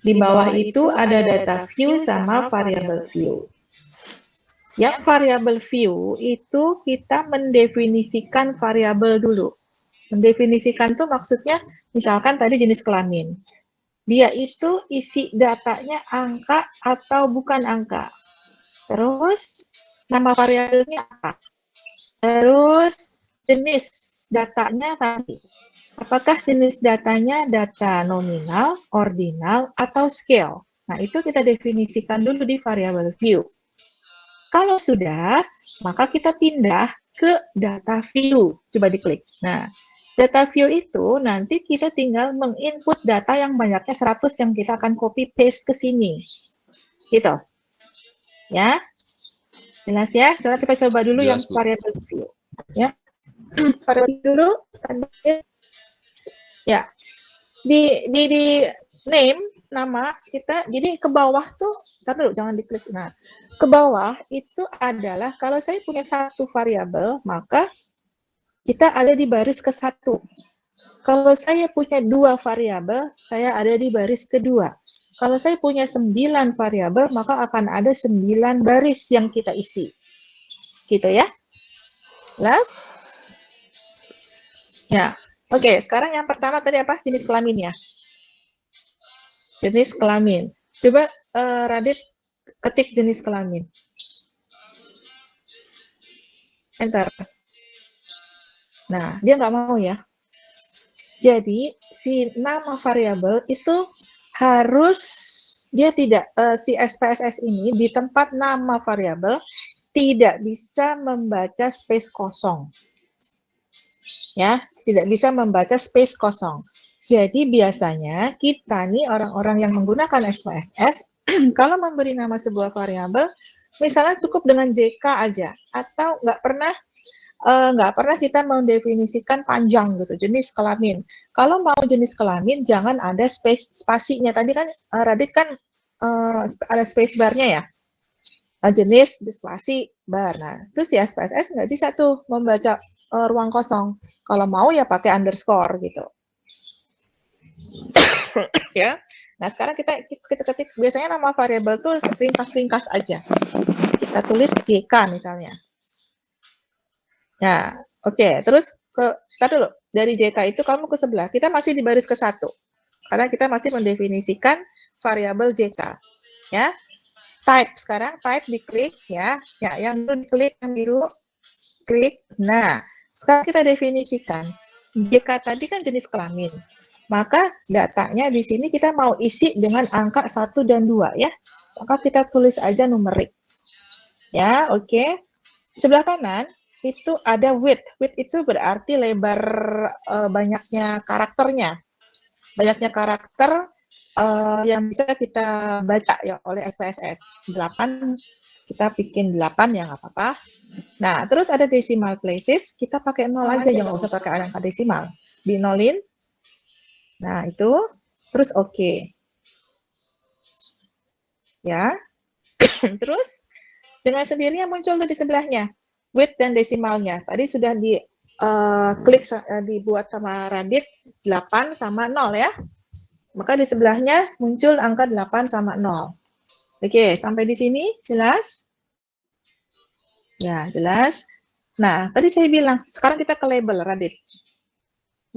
Di bawah itu ada data view sama variable view. Yang variable view itu kita mendefinisikan variabel dulu. Mendefinisikan tuh maksudnya misalkan tadi jenis kelamin. Dia itu isi datanya angka atau bukan angka. Terus nama variabelnya apa? Terus jenis datanya tadi. Apakah jenis datanya data nominal, ordinal, atau scale? Nah, itu kita definisikan dulu di variable view. Kalau sudah, maka kita pindah ke data view. Coba diklik. Nah, data view itu nanti kita tinggal menginput data yang banyaknya 100 yang kita akan copy paste ke sini. Gitu. Ya. Jelas ya? Sekarang kita coba dulu Jelas, yang variable view. Ya. Variable dulu. Ya, di name nama kita, jadi ke bawah tuh, dulu jangan diklik. Nah, ke bawah itu adalah kalau saya punya satu variabel, maka kita ada di baris ke-1. Kalau saya punya 2 variabel, saya ada di baris kedua. Kalau saya punya 9 variabel, maka akan ada 9 baris yang kita isi. Gitu ya. Jelas? Ya. Oke, sekarang yang pertama tadi apa? Jenis kelaminnya. Jenis kelamin. Coba Radit ketik jenis kelamin. Enter. Nah, dia nggak mau ya. Jadi, si nama variabel itu harus, dia tidak, si SPSS ini di tempat nama variabel tidak bisa membaca space kosong. Ya, tidak bisa membaca space kosong. Jadi biasanya kita nih orang-orang yang menggunakan SPSS kalau memberi nama sebuah variabel, misalnya cukup dengan JK aja, atau nggak pernah kita mendefinisikan panjang gitu, jenis kelamin. Kalau mau jenis kelamin, jangan ada spasinya. Tadi kan Radit kan ada space barnya ya. Jenis, spasi, bar. Nah, terus ya SPSS nggak bisa tuh membaca ruang kosong. Kalau mau ya pakai underscore gitu. Ya. Nah, sekarang kita ketik, biasanya nama variabel tuh ringkas-ringkas aja. Kita tulis JK misalnya. Nah, oke. Terus dulu, dari JK itu kamu ke sebelah. Kita masih di baris ke-1. Karena kita masih mendefinisikan variabel JK. Ya. Type sekarang, type diklik ya. Ya, yang dulu diklik, yang biru klik. Nah, sekarang kita definisikan. JK tadi kan jenis kelamin. Maka datanya di sini kita mau isi dengan angka 1 dan 2 ya. Maka kita tulis aja numerik. Ya, oke. Sebelah kanan itu ada width. Width itu berarti lebar banyaknya karakternya. Banyaknya karakter yang bisa kita baca ya oleh SPSS. 8, kita bikin 8 ya nggak apa-apa. Nah, terus ada decimal places, kita pakai 0 aja, jangan usah pakai angka desimal. Di nolin. Nah, itu. Terus oke. Ya. Terus dengan sendirinya muncul tuh di sebelahnya. Width dan desimalnya. Tadi sudah klik dibuat sama Radit 8 sama 0 ya. Maka di sebelahnya muncul angka 8 sama 0. Oke, sampai di sini jelas? Ya, jelas. Nah, tadi saya bilang, sekarang kita ke label, Radit.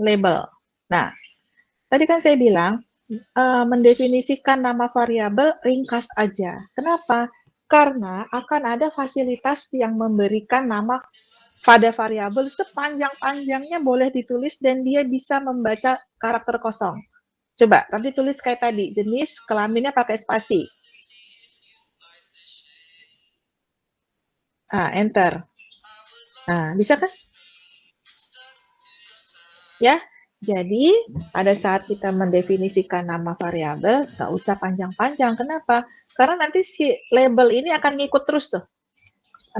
Label. Nah, tadi kan saya bilang, mendefinisikan nama variabel ringkas aja. Kenapa? Karena akan ada fasilitas yang memberikan nama pada variabel sepanjang-panjangnya boleh ditulis dan dia bisa membaca karakter kosong. Coba, nanti tulis kayak tadi, jenis kelaminnya pakai spasi. Nah, enter. Nah, bisa kan? Ya, jadi pada saat kita mendefinisikan nama variabel, nggak usah panjang-panjang. Kenapa? Karena nanti si label ini akan ngikut terus tuh.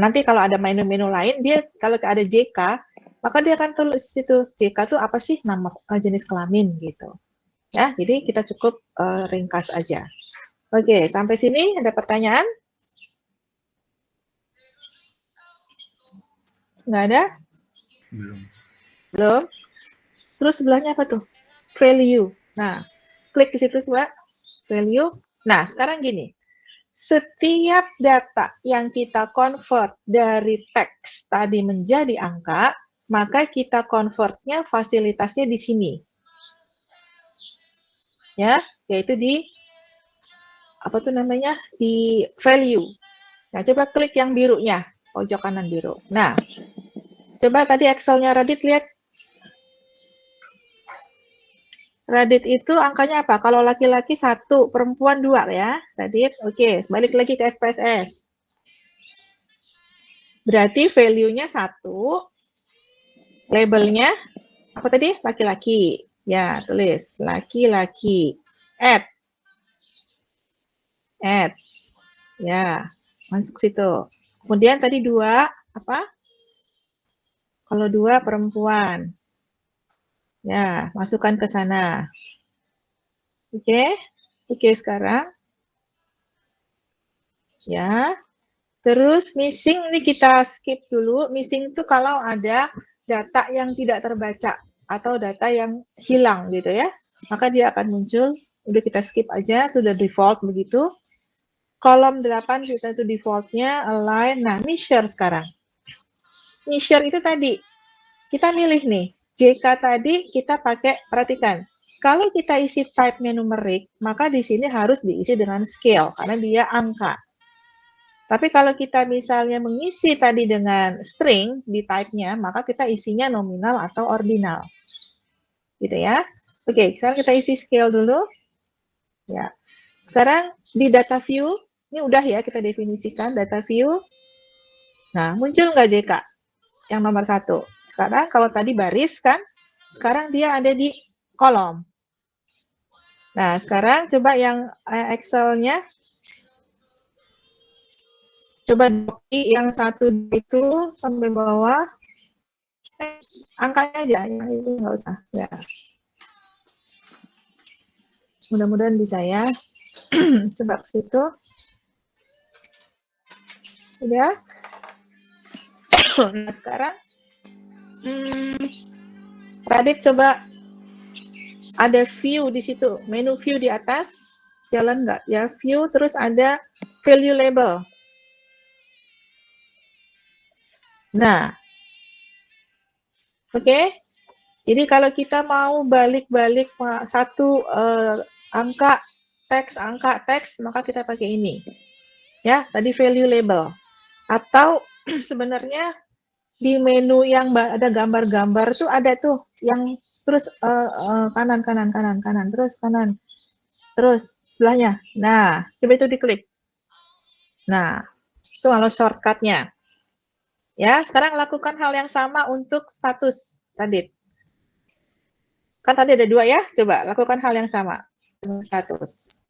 Nanti kalau ada menu-menu lain, dia kalau ada JK, maka dia akan tulis situ JK itu apa sih nama jenis kelamin gitu. Ya, jadi kita cukup ringkas aja. Oke, sampai sini ada pertanyaan? Nggak ada? Belum. Terus sebelahnya apa tuh? Value. Nah, klik di situ, Mbak. value. Nah, sekarang gini. Setiap data yang kita convert dari teks tadi menjadi angka, maka kita convertnya fasilitasnya di sini. Ya, yaitu di apa tuh namanya? Di value. Nah, coba klik yang birunya, pojok kanan biru. Nah, coba tadi Excel-nya Radit lihat. Radit itu angkanya apa? Kalau laki-laki 1, perempuan 2 ya, Radit. Oke, balik lagi ke SPSS. Berarti value-nya 1, labelnya apa tadi? Laki-laki. Ya, tulis laki-laki. Add. Add. Ya, masuk situ. Kemudian tadi 2, apa? Kalau 2 perempuan. Ya, masukkan ke sana. Oke. Oke, sekarang. Ya. Terus missing ini kita skip dulu. Missing itu kalau ada data yang tidak terbaca atau data yang hilang gitu ya. Maka dia akan muncul. Udah kita skip aja to the default begitu. Kolom 8 kita itu defaultnya align. Nah, ini share sekarang. Ini share itu tadi. Kita milih nih. JK tadi kita pakai, perhatikan. Kalau kita isi type-nya numerik, maka di sini harus diisi dengan scale karena dia angka. Tapi kalau kita misalnya mengisi tadi dengan string di type-nya, maka kita isinya nominal atau ordinal. Gitu ya. Oke, sekarang kita isi scale dulu. Ya. Sekarang di data view, ini udah ya kita definisikan data view. Nah, muncul nggak JK? Yang nomor 1. Sekarang kalau tadi baris kan, sekarang dia ada di kolom. Nah, sekarang coba yang Excel-nya. Coba yang 1 itu sampai bawah. Angkanya aja, yang itu nggak usah. Ya. Mudah-mudahan bisa ya. Coba ke situ. Sudah. Nah, sekarang Radit coba ada view di situ. Menu view di atas. Jalan nggak? Ya, view. Terus ada value label. Nah. Oke. Jadi kalau kita mau balik-balik satu angka teks, maka kita pakai ini. Ya, tadi value label. Atau sebenarnya di menu yang ada gambar-gambar tuh ada tuh yang terus kanan terus kanan terus sebelahnya. Nah, coba itu diklik. Nah, itu kalau shortcutnya. Ya, sekarang lakukan hal yang sama untuk status tadi. Kan tadi ada 2 ya, coba lakukan hal yang sama. Status.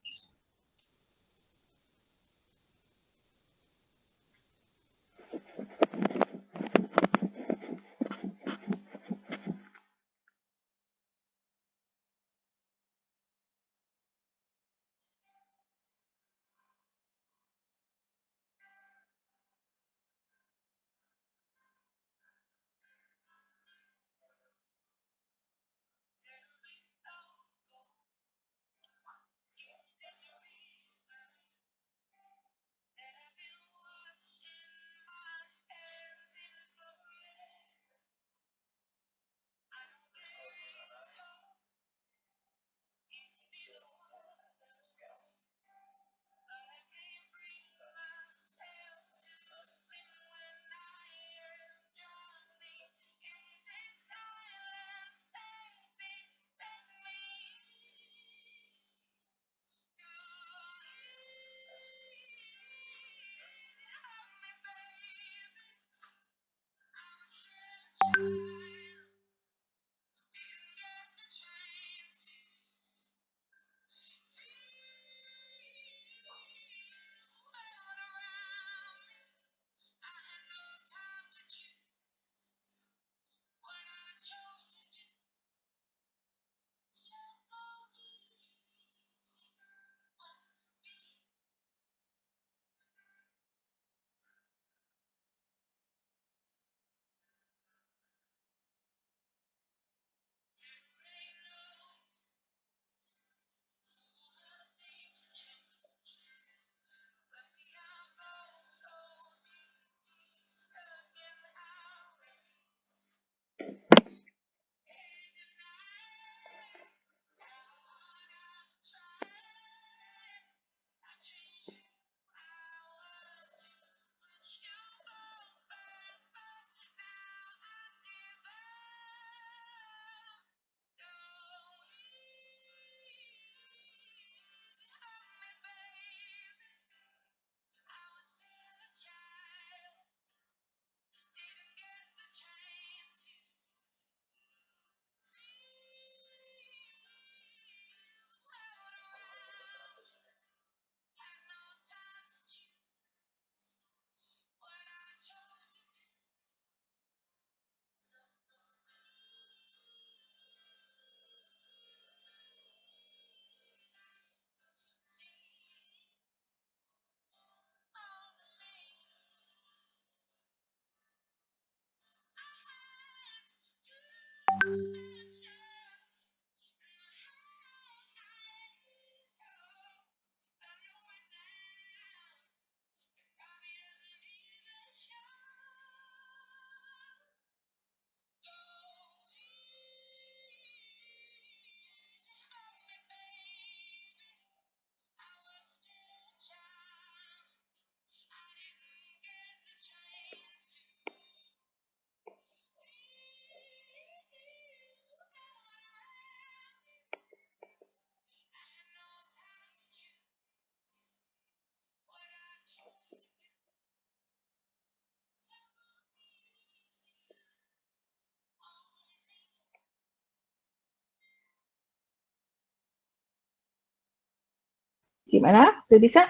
Gimana? Udah bisa?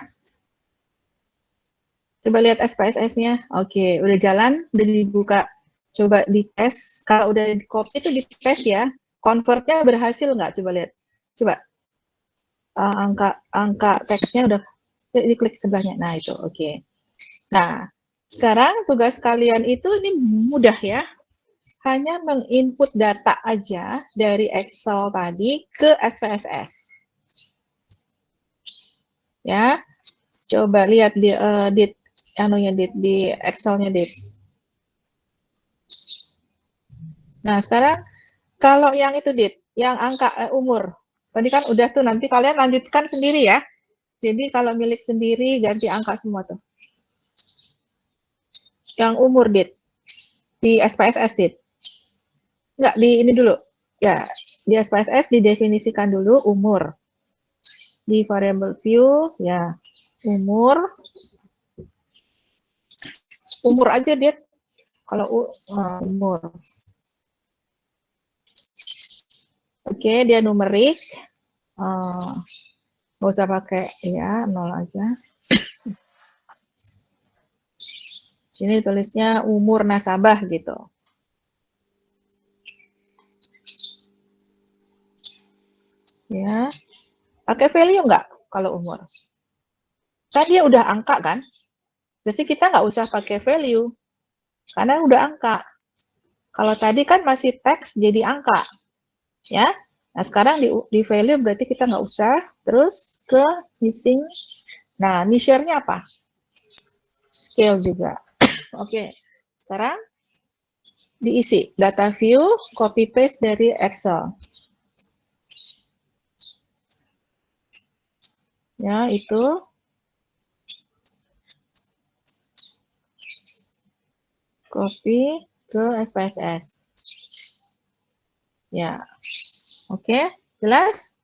Coba lihat SPSS-nya. Oke, udah jalan, udah dibuka. Coba dites. Kalau udah di copy itu dites ya. Convert-nya berhasil nggak? Coba lihat. Coba. Angka teksnya udah diklik sebelahnya. Nah, itu oke. Nah, sekarang tugas kalian itu ini mudah ya. Hanya menginput data aja dari Excel tadi ke SPSS. Ya. Coba lihat di Excel-nya dit. Nah, sekarang kalau yang itu dit, yang angka umur. Tadi kan udah tuh, nanti kalian lanjutkan sendiri ya. Jadi kalau milik sendiri ganti angka semua tuh. Yang umur dit di SPSS dit. Enggak, di ini dulu. Ya, di SPSS didefinisikan dulu umur. Di variable view ya, umur aja dit. Kalau umur. Oke, dia numerik. Nggak usah pakai ya, 0 aja. Sini tulisnya umur nasabah gitu. Ya, pakai value nggak kalau umur? Kan dia udah angka kan? Jadi kita nggak usah pakai value, karena udah angka. Kalau tadi kan masih teks jadi angka. Ya, nah sekarang di value berarti kita nggak usah. Terus ke missing. Nah, measure-nya apa? Scale juga. Oke, sekarang diisi data view, copy paste dari Excel. Ya, itu copy ke SPSS. Ya, oke, jelas?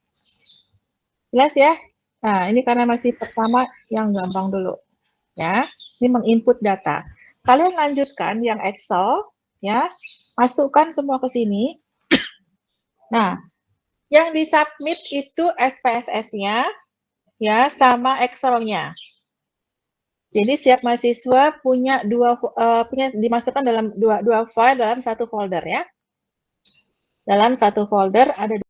Jelas ya? Nah, ini karena masih pertama yang gampang dulu. Ya, ini menginput data. Kalian lanjutkan yang Excel, ya, masukkan semua ke sini. Nah, yang disubmit itu SPSS-nya, ya, sama Excel-nya. Jadi setiap mahasiswa punya dimasukkan dalam dua file dalam satu folder ya. Dalam satu folder ada